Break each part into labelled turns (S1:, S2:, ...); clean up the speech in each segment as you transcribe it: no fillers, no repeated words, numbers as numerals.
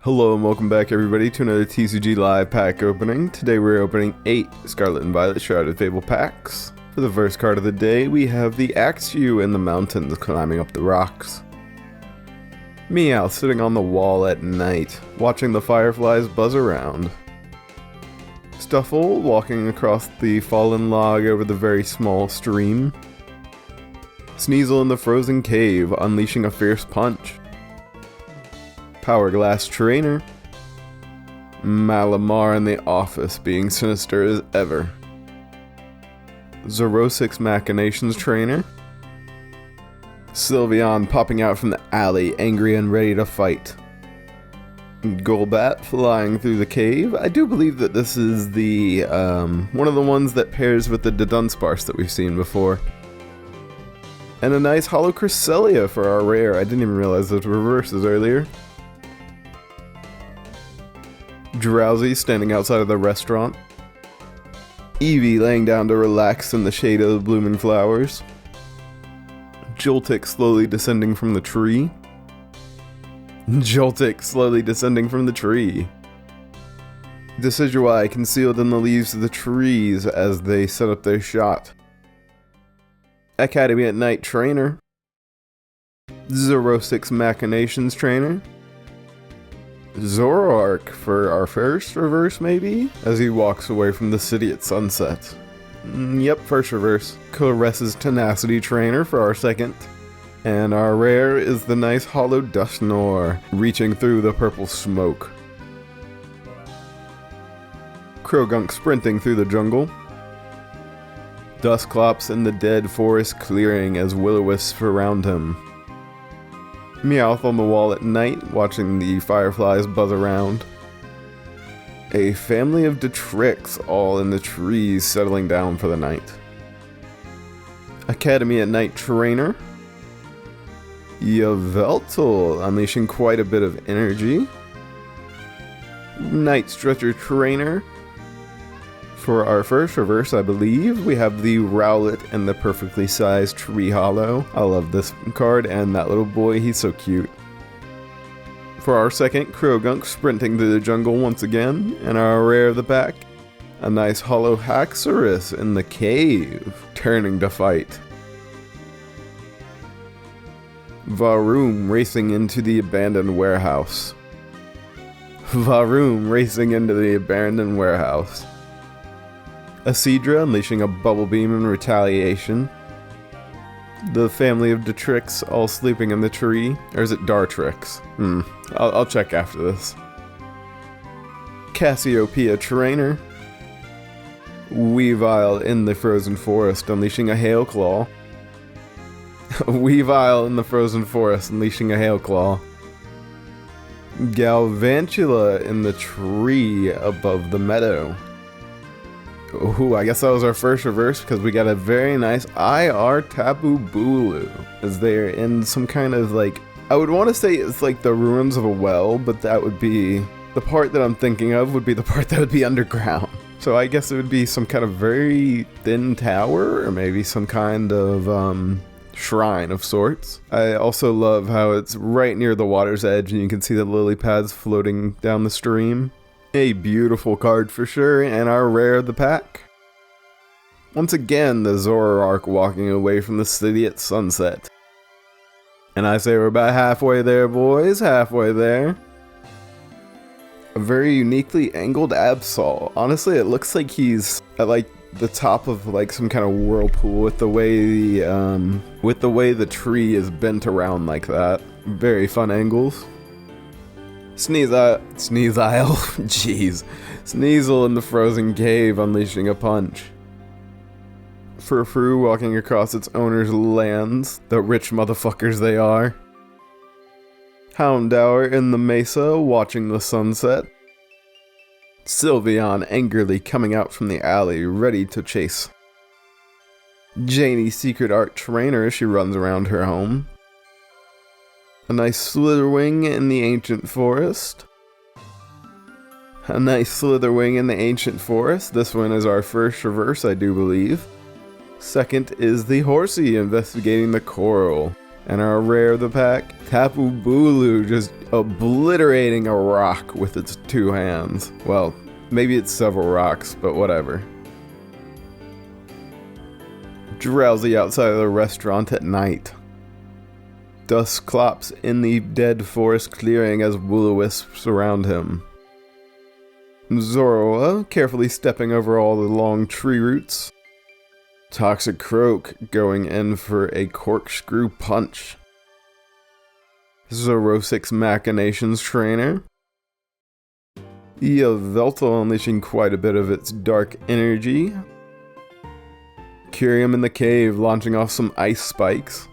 S1: Hello and welcome back everybody to another TCG live pack opening. Today we're opening 8 Scarlet and Violet Shrouded Fable packs. For the first card of the day we have the Axew in the mountains climbing up the rocks. Meow sitting on the wall at night, watching the fireflies buzz around. Stuffle walking across the fallen log over the very small stream. Sneasel in the frozen cave, unleashing a fierce punch. Hourglass Trainer. Malamar in the office, being sinister as ever. Zerosix Machinations Trainer. Sylveon popping out from the alley, angry and ready to fight. Golbat flying through the cave. I do believe that this is the one of the ones that pairs with the Dunsparce that we've seen before. And a nice Holo Cresselia for our rare. I didn't even realize those were reverses earlier. Drowsy standing outside of the restaurant. Eevee laying down to relax in the shade of the blooming flowers. Joltik slowly descending from the tree. Joltik slowly descending from the tree. Decidueye concealed in the leaves of the trees as they set up their shot. Academy at Night Trainer. Zerosix Machinations Trainer. Zoroark for our first reverse, maybe? As he walks away from the city at sunset. Yep, first reverse. Caresses Tenacity Trainer for our second. And our rare is the nice Holo Dusknoir, reaching through the purple smoke. Croagunk sprinting through the jungle. Dusclops in the dead forest clearing as will-o-wisps surround him. Meowth on the wall at night, watching the fireflies buzz around. A family of Detrix all in the trees settling down for the night. Academy at Night Trainer. Yveltal unleashing quite a bit of energy. Night Stretcher Trainer. For our first reverse, I believe, we have the Rowlet and the perfectly sized Tree Hollow. I love this card, and that little boy, he's so cute. For our second, Croagunk sprinting through the jungle once again, and our rare of the pack, a nice Holo Haxorus in the cave, turning to fight. Varoom racing into the abandoned warehouse. Varoom racing into the abandoned warehouse. Acidra unleashing a bubble beam in retaliation. The family of Detrix all sleeping in the tree. Or is it Dartrix? I'll check after this. Cassiopeia Trainer. Weavile in the frozen forest unleashing a Hail Claw. Weavile in the frozen forest unleashing a Hail Claw. Galvantula in the tree above the meadow. Ooh, I guess that was our first reverse because we got a very nice IR Tapu Bulu. As they're in some kind of like, I would want to say it's like the ruins of a well, but that would be, the part that I'm thinking of would be the part that would be underground. So I guess it would be some kind of very thin tower or maybe some kind of shrine of sorts. I also love how it's right near the water's edge and you can see the lily pads floating down the stream. A beautiful card for sure, and our rare of the pack. Once again, the Zoroark walking away from the city at sunset. And I say we're about halfway there, boys, halfway there. A very uniquely angled Absol. Honestly, it looks like he's at like the top of like some kind of whirlpool with the way the tree is bent around like that. Very fun angles. Sneasel, jeez. Sneasel in the frozen cave unleashing a punch. Furfru walking across its owner's lands, the rich motherfuckers they are. Houndour in the mesa watching the sunset. Sylveon angrily coming out from the alley, ready to chase. Janie Secret Art Trainer as she runs around her home. A nice Slitherwing in the Ancient Forest. A nice Slitherwing in the Ancient Forest. This one is our first reverse, I do believe. Second is the Horsey investigating the coral. And our rare of the pack, Tapu Bulu, just obliterating a rock with its 2 hands. Well, maybe it's several rocks, but whatever. Drowsy outside of the restaurant at night. Dusk clops in the dead forest clearing as will-o-wisps surround him. Zoroa carefully stepping over all the long tree roots. Toxic Croak going in for a corkscrew punch. Zoroark's Machinations trainer. Yveltal unleashing quite a bit of its dark energy. Curium in the cave launching off some ice spikes.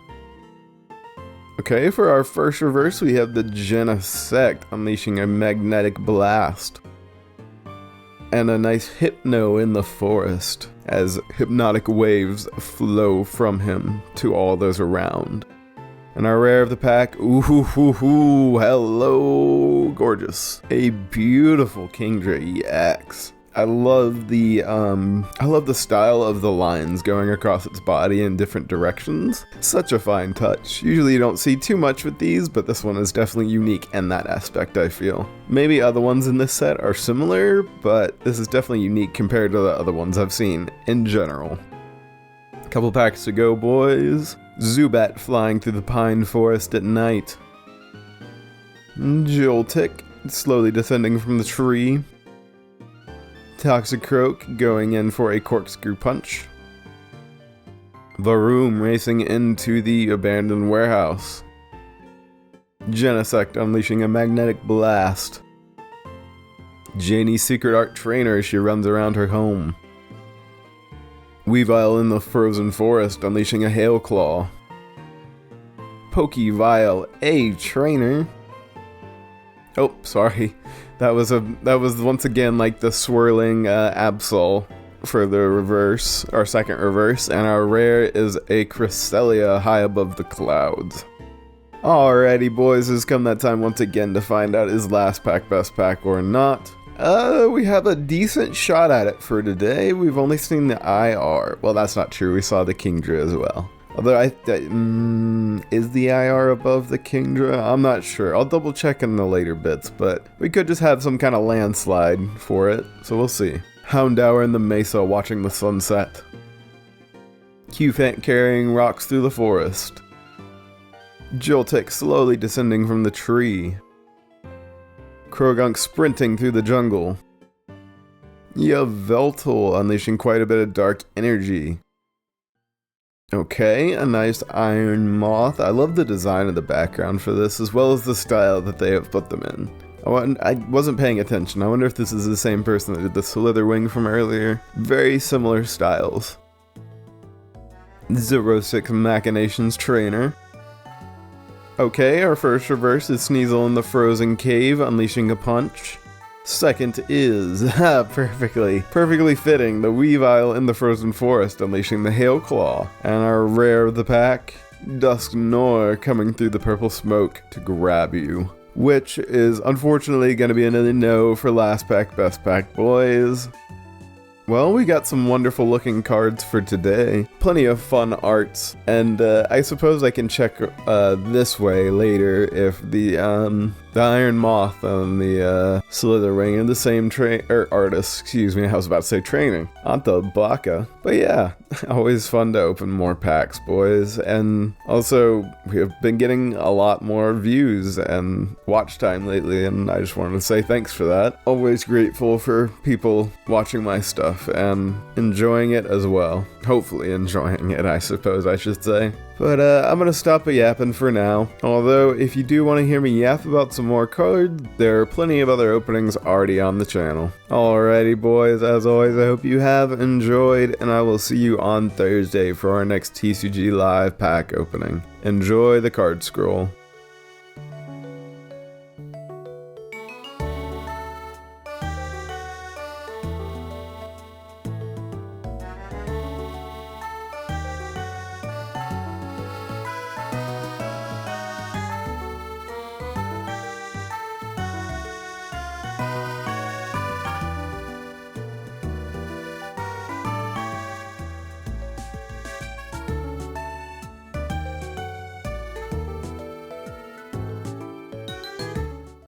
S1: Okay, for our first reverse we have the Genesect unleashing a magnetic blast. And a nice Hypno in the forest, as hypnotic waves flow from him to all those around. And our rare of the pack, hello, gorgeous. A beautiful Kingdra EX. I love the style of the lines going across its body in different directions. Such a fine touch. Usually you don't see too much with these, but this one is definitely unique in that aspect, I feel. Maybe other ones in this set are similar, but this is definitely unique compared to the other ones I've seen in general. Couple packs to go, boys. Zubat flying through the pine forest at night. Joltik slowly descending from the tree. Toxic Croak going in for a corkscrew punch. Varoom racing into the abandoned warehouse. Genesect unleashing a magnetic blast. Janie's secret art trainer as she runs around her home. Weavile in the frozen forest unleashing a hail claw. Pokevile, a trainer. Oh, sorry. That was once again like the swirling Absol for the reverse, our second reverse, and our rare is a Cresselia high above the clouds. Alrighty, boys, it's come that time once again to find out is last pack best pack or not. We have a decent shot at it for today. We've only seen the IR. Well, that's not true. We saw the Kingdra as well. Although, is the IR above the Kingdra? I'm not sure. I'll double check in the later bits, but we could just have some kind of landslide for it, so we'll see. Houndour in the mesa watching the sunset. Cufant carrying rocks through the forest. Joltik slowly descending from the tree. Krogunk sprinting through the jungle. Yveltal unleashing quite a bit of dark energy. Okay, a nice iron moth. I love the design of the background for this, as well as the style that they have put them in. I wasn't paying attention. I wonder if this is the same person that did the Slitherwing from earlier. Very similar styles. Zoroark's Machinations trainer. Okay, our first reverse is Sneasel in the frozen cave, unleashing a punch. Second is, perfectly fitting, the Weavile in the frozen forest, unleashing the Hail Claw. And our rare of the pack, Dusknoir coming through the purple smoke to grab you. Which is unfortunately going to be another no for last pack best pack, boys. Well, we got some wonderful looking cards for today. Plenty of fun arts. And I suppose I can check this way later if the Iron Moth and the Slitherwing are the same artist, excuse me, I was about to say training. Anta Baka. But yeah, always fun to open more packs, boys. And also, we have been getting a lot more views and watch time lately, and I just wanted to say thanks for that. Always grateful for people watching my stuff and enjoying it as well. Hopefully enjoying it, I suppose I should say. But I'm gonna stop yapping for now. Although, if you do want to hear me yap about some more cards, there are plenty of other openings already on the channel. Alrighty, boys, as always, I hope you have enjoyed, and I will see you on Thursday for our next TCG Live pack opening. Enjoy the card scroll.